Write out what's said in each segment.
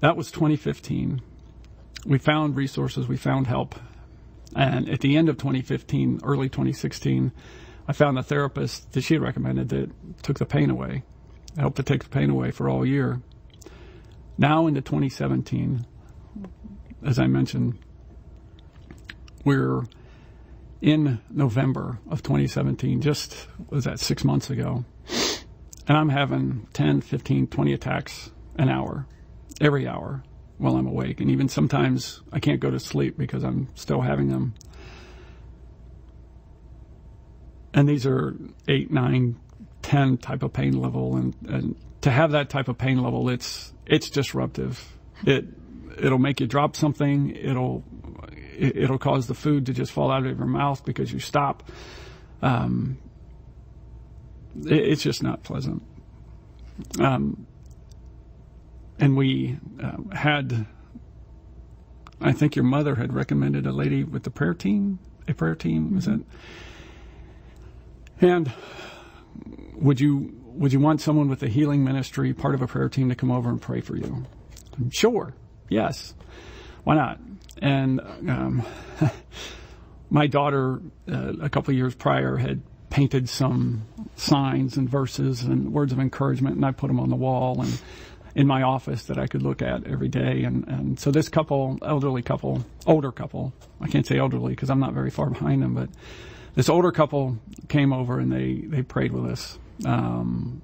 That was 2015. We found resources, we found help. And at the end of 2015, early 2016, I found a therapist that she had recommended that took the pain away, helped to take the pain away for all year. Now into 2017, as I mentioned, we're in November of 2017, just, was that 6 months ago? And I'm having 10, 15, 20 attacks an hour, every hour while I'm awake. And even sometimes I can't go to sleep because I'm still having them. And these are 8, 9, 10 type of pain level. And to have that type of pain level, it's disruptive. It'll make you drop something. It'll cause the food to just fall out of your mouth because you stop. It's just not pleasant. And we had, I think your mother had recommended a lady with a prayer team, was it? And would you want someone with a healing ministry, part of a prayer team, to come over and pray for you? Sure. Yes. Why not? And my daughter, a couple of years prior, had painted some signs and verses and words of encouragement, and I put them on the wall and in my office that I could look at every day. And so this couple, older couple, I can't say elderly because I'm not very far behind them, but this older couple came over and they prayed with us, and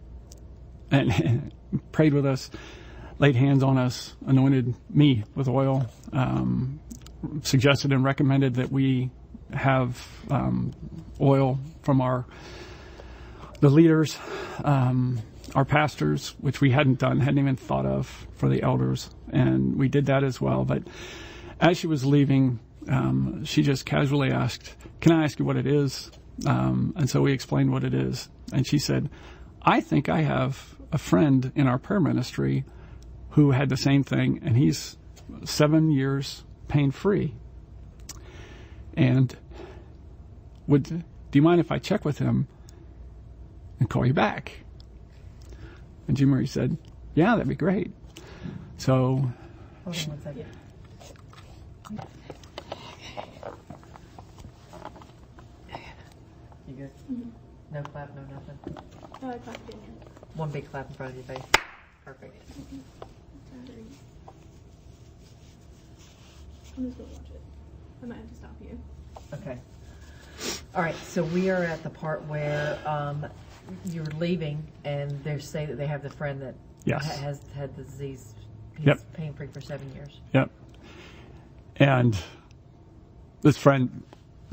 prayed with us, laid hands on us, anointed me with oil, suggested and recommended that we have oil from the leaders, our pastors, which we hadn't even thought of for the elders, and we did that as well. But as she was leaving, she just casually asked, "Can I ask you what it is?" And so we explained what it is, and she said, "I think I have a friend in our prayer ministry who had the same thing, and he's 7 years pain-free. And do you mind if I check with him and call you back?" And Jean Marie said, "Yeah, that'd be great." So, hold on 1 second. You good? Mm-hmm. No clap, no nothing. Oh, I clapped in. One big clap in front of your face. Perfect. Mm-hmm. I'm just gonna watch it. I might have to stop you. Okay. All right. So we are at the part where you're leaving, and they say that they have the friend that has had the disease. He's pain-free for 7 years. Yep. And this friend,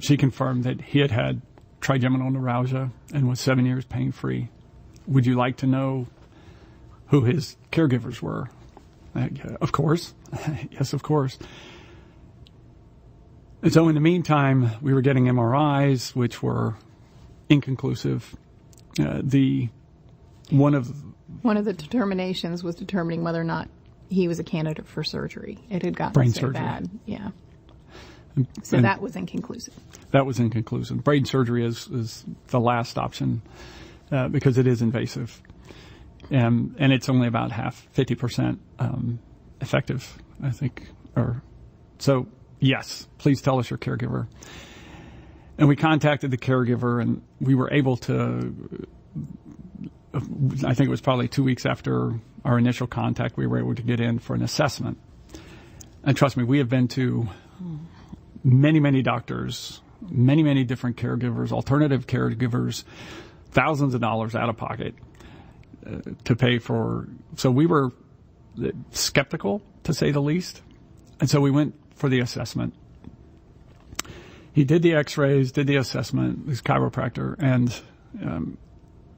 she confirmed that he had had trigeminal neuralgia and was 7 years pain-free. Would you like to know who his caregivers were? Of course. Yes, of course. And so in the meantime, we were getting MRIs, which were inconclusive. One of the determinations was determining whether or not he was a candidate for surgery. It had gotten brain so surgery. Bad. Yeah. So that was inconclusive. That was inconclusive. Brain surgery is the last option because it is invasive. And it's only about 50% effective, I think. So, yes, please tell us your caregiver. And we contacted the caregiver, and we were able to, I think it was probably 2 weeks after our initial contact, we were able to get in for an assessment. And trust me, we have been to many, many doctors, many, many different caregivers, alternative caregivers, thousands of dollars out of pocket to pay for. So we were skeptical, to say the least. And so we went for the assessment. He did the x-rays, did the assessment, his chiropractor, and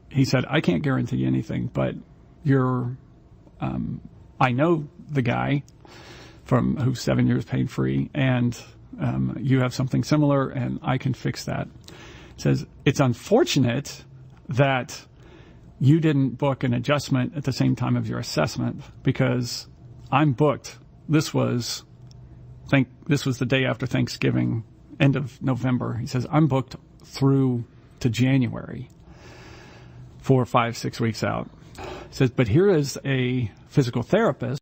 he said, "I can't guarantee anything, but I know the guy who's 7 years pain-free, and you have something similar, and I can fix that." He says, "It's unfortunate that you didn't book an adjustment at the same time of your assessment, because I'm booked." This was the day after Thanksgiving, end of November. He says, "I'm booked through to January, 4, 5, 6 weeks out." He says, "But here is a physical therapist